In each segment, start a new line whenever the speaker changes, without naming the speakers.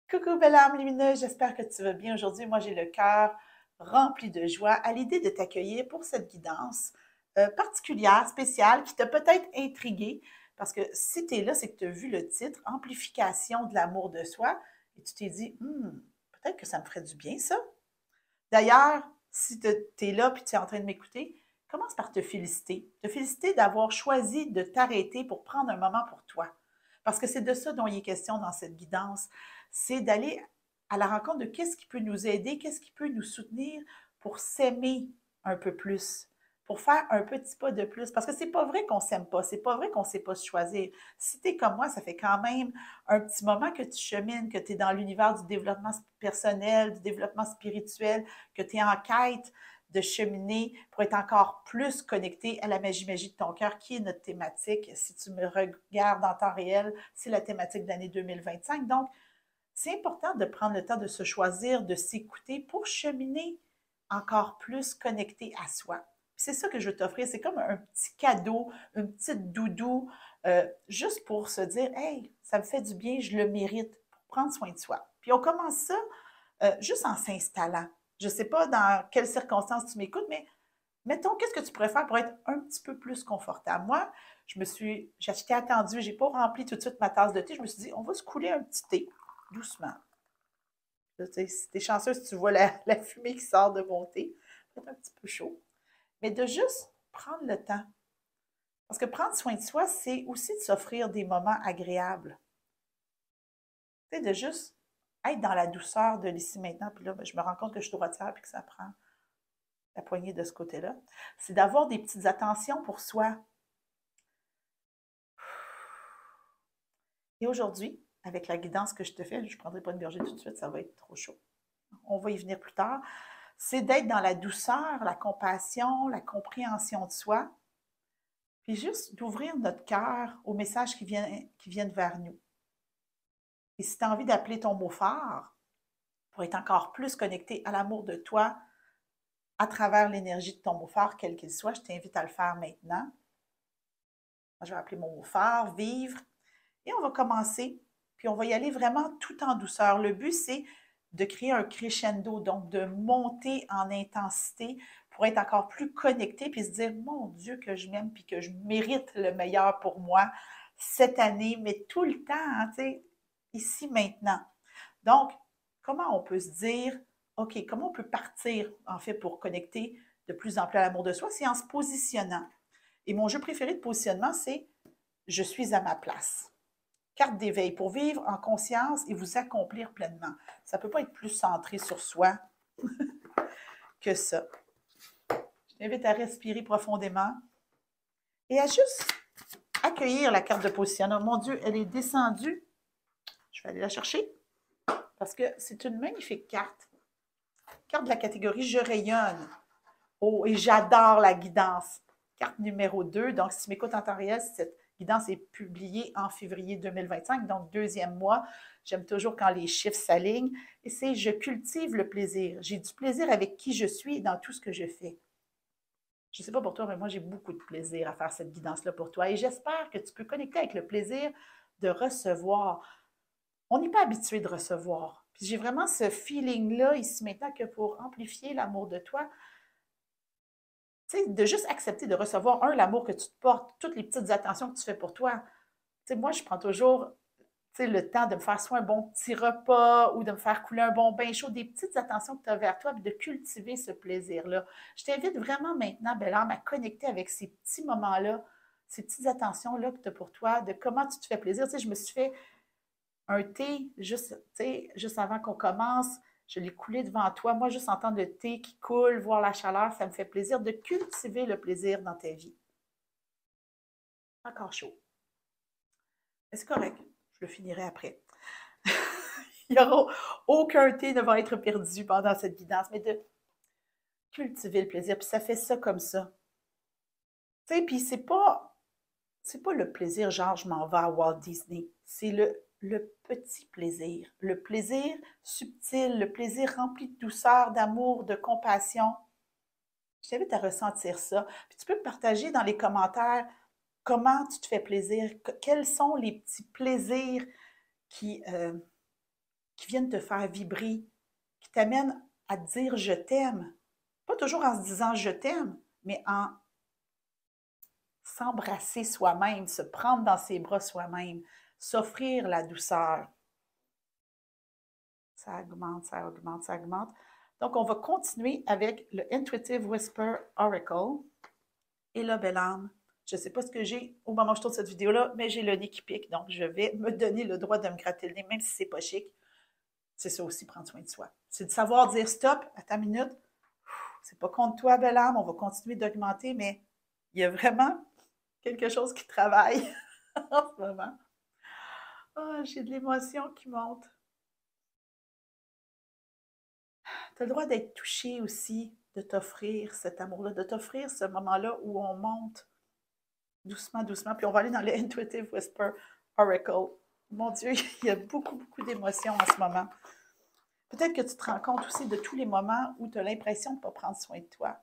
Coucou belle âme lumineuse, j'espère que tu vas bien aujourd'hui. Moi, j'ai le cœur rempli de joie à l'idée de t'accueillir pour cette guidance particulière, spéciale, qui t'a peut-être intrigué, parce que si tu es là, c'est que tu as vu le titre Amplification de l'amour de soi, et tu t'es dit, peut-être que ça me ferait du bien, ça. D'ailleurs, si tu es là et tu es en train de m'écouter, commence par te féliciter. Te féliciter d'avoir choisi de t'arrêter pour prendre un moment pour toi. Parce que c'est de ça dont il est question dans cette guidance. C'est d'aller à la rencontre de qu'est-ce qui peut nous aider, qu'est-ce qui peut nous soutenir pour s'aimer un peu plus, pour faire un petit pas de plus. Parce que c'est pas vrai qu'on s'aime pas, c'est pas vrai qu'on sait pas se choisir. Si tu es comme moi, ça fait quand même un petit moment que tu chemines, que tu es dans l'univers du développement personnel, du développement spirituel, que tu es en quête de cheminer pour être encore plus connecté à la magie de ton cœur, qui est notre thématique. Si tu me regardes en temps réel, c'est la thématique de l'année 2025. Donc, c'est important de prendre le temps de se choisir, de s'écouter pour cheminer encore plus connecté à soi. C'est ça que je veux t'offrir. C'est comme un petit cadeau, une petite doudou, juste pour se dire, hey, ça me fait du bien, je le mérite, pour prendre soin de soi. Puis on commence ça juste en s'installant. Je ne sais pas dans quelles circonstances tu m'écoutes, mais mettons, qu'est-ce que tu pourrais faire pour être un petit peu plus confortable? Moi, j'étais attendue, je n'ai pas rempli tout de suite ma tasse de thé. Je me suis dit, on va se couler un petit thé, doucement. Là, si t'es chanceux, si tu vois la fumée qui sort de mon thé, c'est un petit peu chaud. Mais de juste prendre le temps. Parce que prendre soin de soi, c'est aussi de s'offrir des moments agréables. Tu sais, de juste être dans la douceur de l'ici maintenant. Puis là, ben, je me rends compte que je suis droitière et que ça prend la poignée de ce côté-là. C'est d'avoir des petites attentions pour soi. Et aujourd'hui, avec la guidance que je te fais, je ne prendrai pas une gorgée tout de suite, ça va être trop chaud. On va y venir plus tard. C'est d'être dans la douceur, la compassion, la compréhension de soi, puis juste d'ouvrir notre cœur aux messages qui viennent vers nous. Et si tu as envie d'appeler ton mot phare pour être encore plus connecté à l'amour de toi à travers l'énergie de ton mot phare, quel qu'il soit, je t'invite à le faire maintenant. Je vais appeler mon mot phare, vivre. Et on va commencer, puis on va y aller vraiment tout en douceur. Le but, c'est de créer un crescendo, donc de monter en intensité pour être encore plus connecté, puis se dire, mon Dieu, que je m'aime, puis que je mérite le meilleur pour moi cette année, mais tout le temps, hein, tu sais, ici, maintenant. Donc, comment on peut se dire, OK, comment on peut partir, en fait, pour connecter de plus en plus à l'amour de soi? C'est en se positionnant. Et mon jeu préféré de positionnement, c'est je suis à ma place. Carte d'éveil pour vivre en conscience et vous accomplir pleinement. Ça ne peut pas être plus centré sur soi que ça. Je t'invite à respirer profondément et à juste accueillir la carte de positionnement. Mon Dieu, elle est descendue. Je vais aller la chercher parce que c'est une magnifique carte. Carte de la catégorie Je rayonne. Oh, et j'adore la guidance. Carte numéro 2. Donc, si tu m'écoutes en temps réel, cette guidance est publiée en février 2025, donc deuxième mois. J'aime toujours quand les chiffres s'alignent. Et c'est Je cultive le plaisir. J'ai du plaisir avec qui je suis dans tout ce que je fais. Je ne sais pas pour toi, mais moi, j'ai beaucoup de plaisir à faire cette guidance-là pour toi. Et j'espère que tu peux connecter avec le plaisir de recevoir. On n'est pas habitué de recevoir. Puis j'ai vraiment ce feeling-là ici maintenant que pour amplifier l'amour de toi, tu sais, de juste accepter de recevoir, l'amour que tu te portes, toutes les petites attentions que tu fais pour toi. Tu sais, moi, je prends toujours, tu sais, le temps de me faire soit un bon petit repas ou de me faire couler un bon bain chaud, des petites attentions que tu as vers toi, puis de cultiver ce plaisir-là. Je t'invite vraiment maintenant, belle âme, à connecter avec ces petits moments-là, ces petites attentions-là que tu as pour toi, de comment tu te fais plaisir. Tu sais, je me suis fait un thé juste, tu sais, juste avant qu'on commence. Je l'ai coulé devant toi. Moi, juste entendre le thé qui coule, voir la chaleur, ça me fait plaisir de cultiver le plaisir dans ta vie. Encore chaud. Mais c'est correct. Je le finirai après. Il n'y aura aucun thé ne va être perdu pendant cette guidance, mais de cultiver le plaisir. Puis ça fait ça comme ça. Tu sais, puis c'est pas le plaisir genre je m'en vais à Walt Disney. C'est le petit plaisir. Le plaisir subtil, le plaisir rempli de douceur, d'amour, de compassion. Je t'invite à ressentir ça. Puis tu peux me partager dans les commentaires comment tu te fais plaisir, quels sont les petits plaisirs qui, qui viennent te faire vibrer, qui t'amènent à te dire je t'aime. Pas toujours en se disant je t'aime, mais en s'embrasser soi-même, se prendre dans ses bras soi-même, s'offrir la douceur. Ça augmente, ça augmente, ça augmente. Donc, on va continuer avec le Intuitive Whisper Oracle. Et là, belle âme, je ne sais pas ce que j'ai au moment où je tourne cette vidéo-là, mais j'ai le nez qui pique, donc je vais me donner le droit de me gratter le nez, même si c'est pas chic. C'est ça aussi, prendre soin de soi. C'est de savoir dire stop, à ta minute. C'est pas contre toi, belle âme, on va continuer d'augmenter, mais il y a vraiment quelque chose qui travaille en ce moment. Oh, j'ai de l'émotion qui monte. Tu as le droit d'être touché aussi, de t'offrir cet amour-là, de t'offrir ce moment-là où on monte doucement, doucement. Puis on va aller dans le Intuitive Whisper Oracle. Mon Dieu, il y a beaucoup, beaucoup d'émotions en ce moment. Peut-être que tu te rends compte aussi de tous les moments où tu as l'impression de ne pas prendre soin de toi.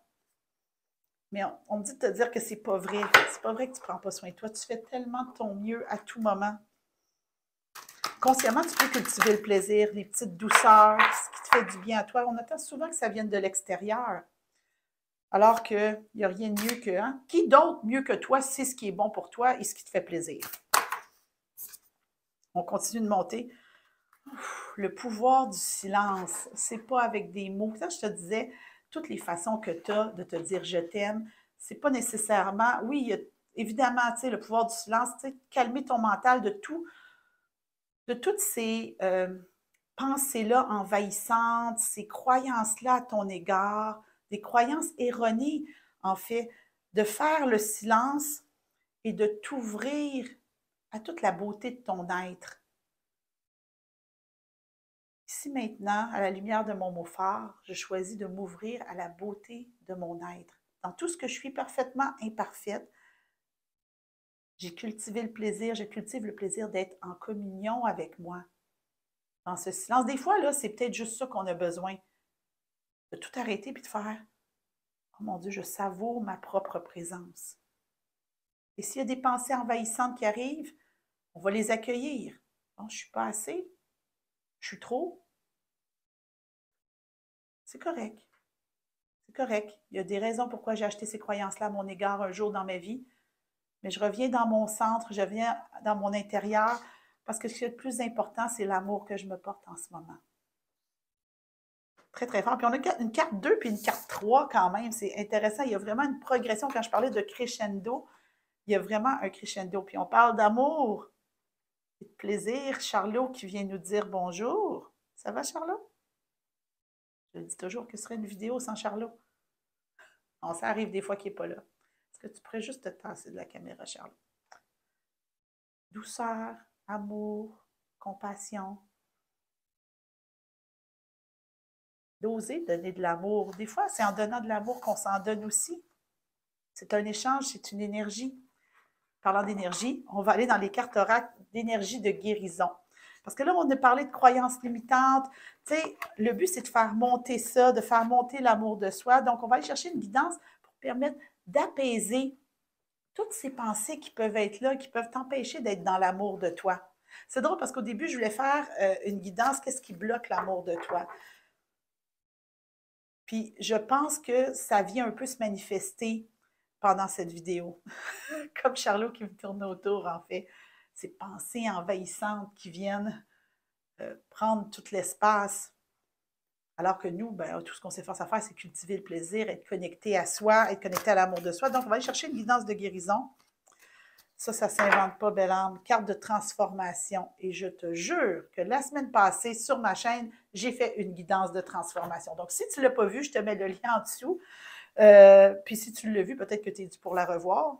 Mais on me dit de te dire que c'est pas vrai. C'est pas vrai que tu ne prends pas soin de toi. Tu fais tellement de ton mieux à tout moment. Consciemment, tu peux cultiver le plaisir, les petites douceurs, ce qui te fait du bien à toi. On attend souvent que ça vienne de l'extérieur. Alors qu'il n'y a rien de mieux que... Hein? Qui d'autre mieux que toi sait ce qui est bon pour toi et ce qui te fait plaisir? On continue de monter. Le pouvoir du silence, c'est pas avec des mots. Ça, je te disais, toutes les façons que tu as de te dire je t'aime, c'est pas nécessairement... Oui, il y a évidemment, tu sais, le pouvoir du silence, tu sais, calmer ton mental de toutes ces pensées-là envahissantes, ces croyances-là à ton égard, des croyances erronées, en fait, de faire le silence et de t'ouvrir à toute la beauté de ton être. Ici maintenant, à la lumière de mon mot phare, je choisis de m'ouvrir à la beauté de mon être. Dans tout ce que je suis parfaitement imparfaite, j'ai cultivé le plaisir, je cultive le plaisir d'être en communion avec moi. Dans ce silence, des fois, là, c'est peut-être juste ça qu'on a besoin. De tout arrêter puis de faire « Oh mon Dieu, je savoure ma propre présence. » Et s'il y a des pensées envahissantes qui arrivent, on va les accueillir. « Bon, je ne suis pas assez. Je suis trop. » C'est correct. C'est correct. Il y a des raisons pourquoi j'ai acheté ces croyances-là à mon égard un jour dans ma vie. Mais je reviens dans mon centre, je reviens dans mon intérieur, parce que ce qui est le plus important, c'est l'amour que je me porte en ce moment. Très, très fort. Puis on a une carte 2 puis une carte 3 quand même. C'est intéressant. Il y a vraiment une progression. Quand je parlais de crescendo, il y a vraiment un crescendo. Puis on parle d'amour et de plaisir. Charlot qui vient nous dire bonjour. Ça va, Charlot? Je dis toujours que ce serait une vidéo sans Charlot. Non, ça arrive des fois qu'il n'est pas là. Est-ce que tu pourrais juste te tasser de la caméra, Charlot? Douceur, amour, compassion. D'oser donner de l'amour. Des fois, c'est en donnant de l'amour qu'on s'en donne aussi. C'est un échange, c'est une énergie. Parlant d'énergie, on va aller dans les cartes oracles d'énergie de guérison. Parce que là, on a parlé de croyances limitantes. Tu sais, le but, c'est de faire monter ça, de faire monter l'amour de soi. Donc, on va aller chercher une guidance pour permettre d'apaiser toutes ces pensées qui peuvent être là, qui peuvent t'empêcher d'être dans l'amour de toi. C'est drôle parce qu'au début, je voulais faire une guidance, qu'est-ce qui bloque l'amour de toi? Puis, je pense que ça vient un peu se manifester pendant cette vidéo. Comme Charlot qui me tourne autour, en fait. Ces pensées envahissantes qui viennent prendre tout l'espace. Alors que nous, ben, tout ce qu'on s'efforce à faire, c'est cultiver le plaisir, être connecté à soi, être connecté à l'amour de soi. Donc, on va aller chercher une guidance de guérison. Ça ne s'invente pas, belle âme. Carte de transformation. Et je te jure que la semaine passée, sur ma chaîne, j'ai fait une guidance de transformation. Donc, si tu ne l'as pas vue, je te mets le lien en dessous. Puis si tu l'as vu, peut-être que tu es dû pour la revoir.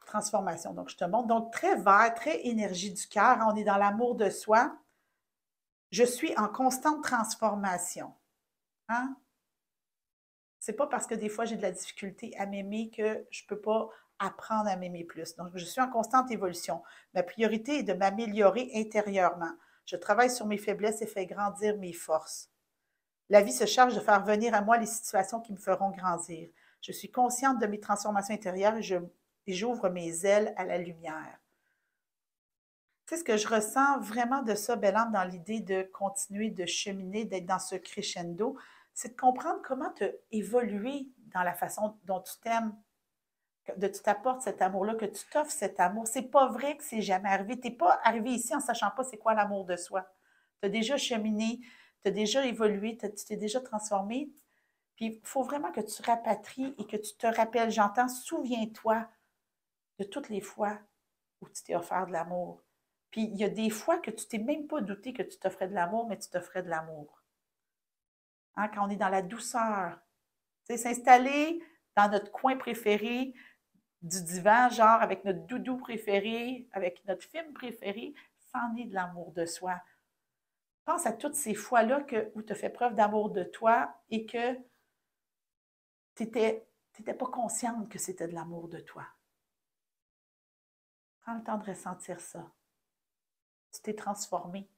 Transformation. Donc, je te montre. Donc, très vert, très énergie du cœur. On est dans l'amour de soi. Je suis en constante transformation. Hein? C'est pas parce que des fois j'ai de la difficulté à m'aimer que je ne peux pas apprendre à m'aimer plus. Donc, je suis en constante évolution. Ma priorité est de m'améliorer intérieurement. Je travaille sur mes faiblesses et fais grandir mes forces. La vie se charge de faire venir à moi les situations qui me feront grandir. Je suis consciente de mes transformations intérieures et j'ouvre mes ailes à la lumière. Tu sais, ce que je ressens vraiment de ça, Bellam, dans l'idée de continuer de cheminer, d'être dans ce crescendo, c'est de comprendre comment tu as évolué dans la façon dont tu t'aimes, de tu t'apportes cet amour-là, que tu t'offres cet amour. C'est pas vrai que c'est jamais arrivé. Tu n'es pas arrivé ici en sachant pas c'est quoi l'amour de soi. Tu as déjà cheminé, tu as déjà évolué, tu t'es déjà transformé. Puis il faut vraiment que tu rapatries et que tu te rappelles, j'entends, souviens-toi de toutes les fois où tu t'es offert de l'amour. Puis il y a des fois que tu t'es même pas douté que tu t'offrais de l'amour, mais tu t'offrais de l'amour. Hein, quand on est dans la douceur, tu sais, s'installer dans notre coin préféré du divan, genre avec notre doudou préféré, avec notre film préféré, c'en est de l'amour de soi. Pense à toutes ces fois-là où tu as fait preuve d'amour de toi et que tu n'étais pas consciente que c'était de l'amour de toi. Prends le temps de ressentir ça. Tu t'es transformé.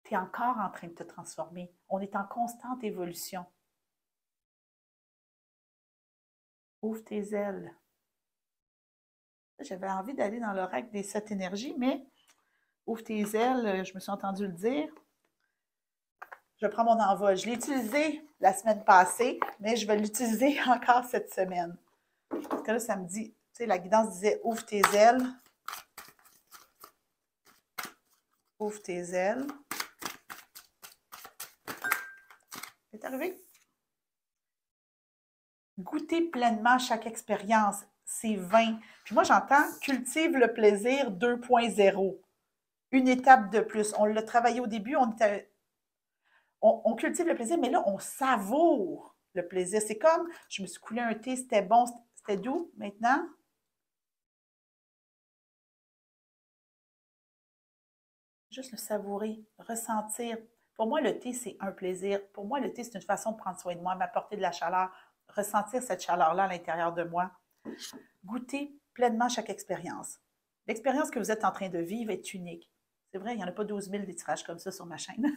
Tu es encore en train de te transformer. On est en constante évolution. Ouvre tes ailes. J'avais envie d'aller dans l'oracle des 7 énergies, mais ouvre tes ailes, je me suis entendu le dire. Je prends mon envol. Je l'ai utilisé la semaine passée, mais je vais l'utiliser encore cette semaine. Parce que là, ça me dit, tu sais, la guidance disait ouvre tes ailes. Ouvre tes ailes. C'est arrivé. Goûter pleinement chaque expérience, c'est 20. Puis moi, j'entends cultive le plaisir 2.0. Une étape de plus. On l'a travaillé au début, on cultive le plaisir, mais là, on savoure le plaisir. C'est comme, je me suis coulé un thé, c'était bon, c'était doux. Maintenant, juste le savourer, ressentir. Pour moi, le thé, c'est un plaisir. Pour moi, le thé, c'est une façon de prendre soin de moi, m'apporter de la chaleur, ressentir cette chaleur-là à l'intérieur de moi. Goûter pleinement chaque expérience. L'expérience que vous êtes en train de vivre est unique. C'est vrai, il n'y en a pas 12 000 des tirages comme ça sur ma chaîne.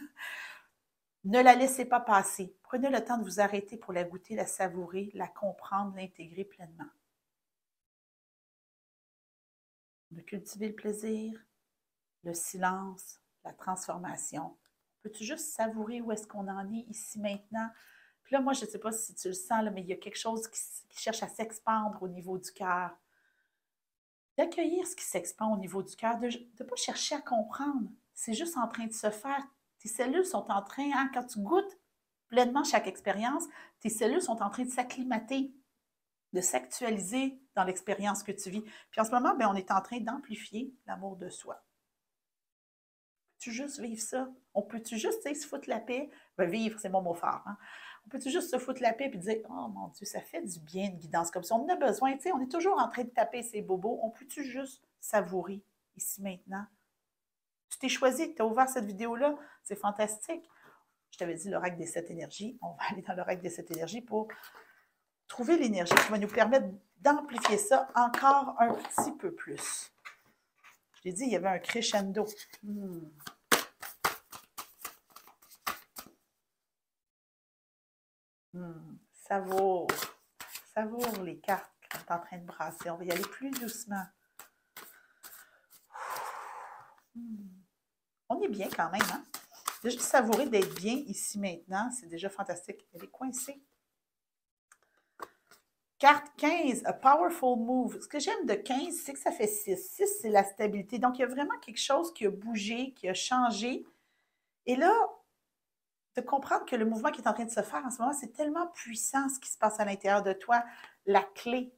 Ne la laissez pas passer. Prenez le temps de vous arrêter pour la goûter, la savourer, la comprendre, l'intégrer pleinement. De cultiver le plaisir, le silence, la transformation. Peux-tu juste savourer où est-ce qu'on en est ici maintenant? Puis là, moi, je ne sais pas si tu le sens, là, mais il y a quelque chose qui cherche à s'expandre au niveau du cœur. D'accueillir ce qui s'expand au niveau du cœur, de ne pas chercher à comprendre. C'est juste en train de se faire. Tes cellules sont en train, hein, quand tu goûtes pleinement chaque expérience, tes cellules sont en train de s'acclimater, de s'actualiser dans l'expérience que tu vis. Puis en ce moment, bien, on est en train d'amplifier l'amour de soi. Peux-tu juste vivre ça? On peut-tu juste se foutre la paix? Ben, vivre, c'est mon mot fort. Hein? On peut-tu juste se foutre la paix et dire oh mon Dieu, ça fait du bien de guidance comme ça. On en a besoin, tu sais, on est toujours en train de taper ses bobos. On peut-tu juste savourer ici maintenant? Tu t'es choisi, tu as ouvert cette vidéo-là, c'est fantastique. Je t'avais dit l'oracle des 7 énergies. On va aller dans l'oracle des 7 énergies pour trouver l'énergie qui va nous permettre d'amplifier ça encore un petit peu plus. Je l'ai dit, il y avait un crescendo. Savoure. Savoure les cartes qu'on est en train de brasser. On va y aller plus doucement. On est bien quand même, hein? Déjà savourer d'être bien ici maintenant, c'est déjà fantastique. Elle est coincée. Carte 15, a powerful move. Ce que j'aime de 15, c'est que ça fait 6. 6, c'est la stabilité. Donc, il y a vraiment quelque chose qui a bougé, qui a changé. Et là, de comprendre que le mouvement qui est en train de se faire en ce moment, c'est tellement puissant ce qui se passe à l'intérieur de toi. La clé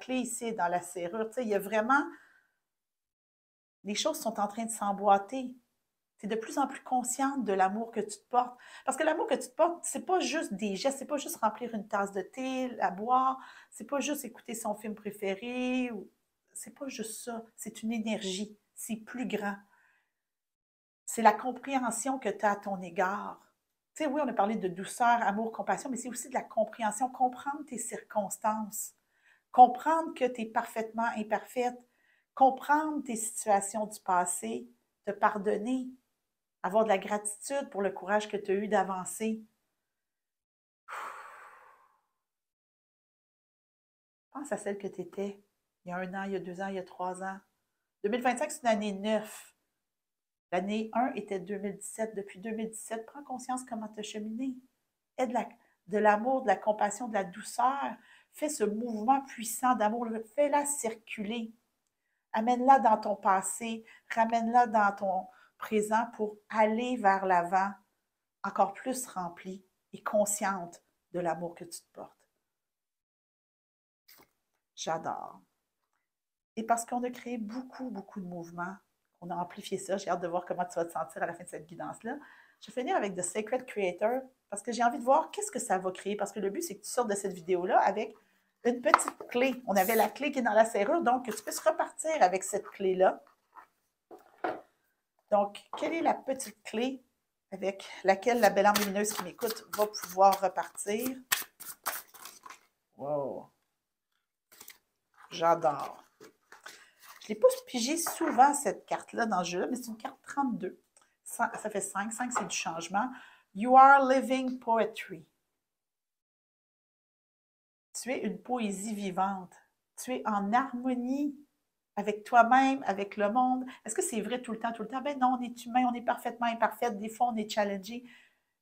ici dans la serrure, tu sais, il y a vraiment, les choses sont en train de s'emboîter. Tu es de plus en plus consciente de l'amour que tu te portes. Parce que l'amour que tu te portes, c'est pas juste des gestes, c'est pas juste remplir une tasse de thé, la boire, c'est pas juste écouter son film préféré, c'est pas juste ça. C'est une énergie, c'est plus grand. C'est la compréhension que tu as à ton égard. Tu sais, oui, on a parlé de douceur, amour, compassion, mais c'est aussi de la compréhension, comprendre tes circonstances, comprendre que tu es parfaitement imparfaite, comprendre tes situations du passé, te pardonner, avoir de la gratitude pour le courage que tu as eu d'avancer. Pense à celle que tu étais il y a 1 an, il y a 2 ans, il y a 3 ans. 2025, c'est une année 9. L'année 1 était 2017. Depuis 2017, prends conscience comment tu as cheminé. Aie de l'amour, de la compassion, de la douceur. Fais ce mouvement puissant d'amour. Fais-la circuler. Amène-la dans ton passé. Ramène-la dans ton présent pour aller vers l'avant encore plus remplie et consciente de l'amour que tu te portes. J'adore. Et parce qu'on a créé beaucoup, beaucoup de mouvements, on a amplifié ça, j'ai hâte de voir comment tu vas te sentir à la fin de cette guidance-là. Je vais finir avec The Sacred Creator parce que j'ai envie de voir qu'est-ce que ça va créer. Parce que le but, c'est que tu sortes de cette vidéo-là avec une petite clé. On avait la clé qui est dans la serrure, donc que tu puisses repartir avec cette clé-là. Donc, quelle est la petite clé avec laquelle la belle âme lumineuse qui m'écoute va pouvoir repartir? Wow! J'adore. Je ne l'ai pas pigé souvent, cette carte-là, dans le jeu, mais c'est une carte 32. Ça fait 5. 5, c'est du changement. You are living poetry. Tu es une poésie vivante. Tu es en harmonie avec toi-même, avec le monde. Est-ce que c'est vrai tout le temps, tout le temps? Ben non, on est humain, on est parfaitement imparfait. Des fois, on est challengé.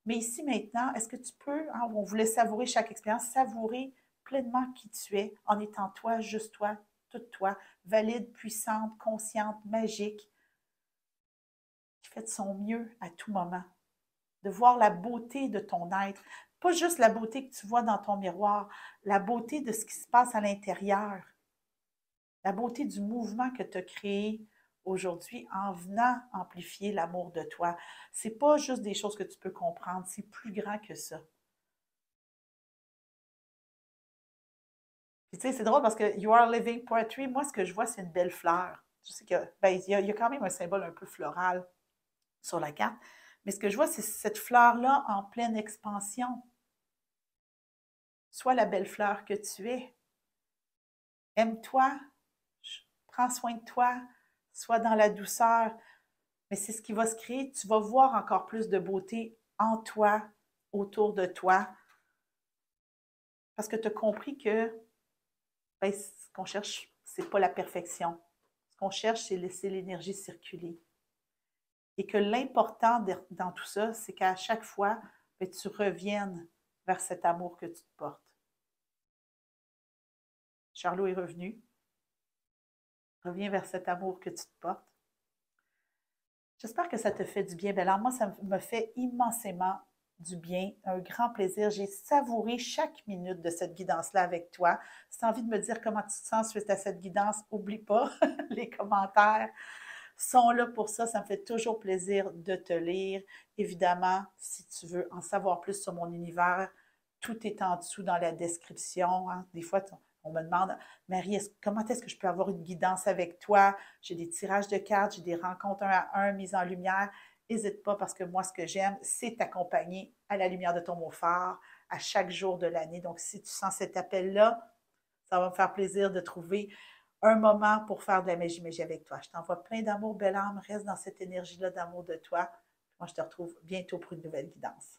Mais ici, maintenant, est-ce que tu peux, hein, on voulait savourer chaque expérience, savourer pleinement qui tu es en étant toi, juste toi, toute toi, valide, puissante, consciente, magique, qui fait de son mieux à tout moment. De voir la beauté de ton être. Pas juste la beauté que tu vois dans ton miroir, la beauté de ce qui se passe à l'intérieur. La beauté du mouvement que tu as créé aujourd'hui en venant amplifier l'amour de toi. C'est pas juste des choses que tu peux comprendre, c'est plus grand que ça. Puis tu sais, c'est drôle parce que You are living poetry, moi, ce que je vois, c'est une belle fleur. Je sais que, ben, il y a quand même un symbole un peu floral sur la carte, mais ce que je vois, c'est cette fleur-là en pleine expansion. Sois la belle fleur que tu es. Aime-toi, prends soin de toi, sois dans la douceur. Mais c'est ce qui va se créer. Tu vas voir encore plus de beauté en toi, autour de toi, parce que tu as compris que ben, ce qu'on cherche, c'est pas la perfection. Ce qu'on cherche, c'est laisser l'énergie circuler. Et que l'important dans tout ça, c'est qu'à chaque fois, ben, tu reviennes vers cet amour que tu te portes. Charlot est revenu. Reviens vers cet amour que tu te portes. J'espère que ça te fait du bien, Bella. Moi, ça me fait immensément du bien, un grand plaisir. J'ai savouré chaque minute de cette guidance-là avec toi. Si tu as envie de me dire comment tu te sens suite à cette guidance, n'oublie pas les commentaires sont là pour ça. Ça me fait toujours plaisir de te lire. Évidemment, si tu veux en savoir plus sur mon univers, tout est en dessous dans la description. Hein. Des fois, on me demande, Marie, comment est-ce que je peux avoir une guidance avec toi? J'ai des tirages de cartes, j'ai des rencontres un à un, mises en lumière. N'hésite pas parce que moi, ce que j'aime, c'est t'accompagner à la lumière de ton mot phare à chaque jour de l'année. Donc, si tu sens cet appel-là, ça va me faire plaisir de trouver un moment pour faire de la magie avec toi. Je t'envoie plein d'amour, belle âme. Reste dans cette énergie-là d'amour de toi. Moi, je te retrouve bientôt pour une nouvelle guidance.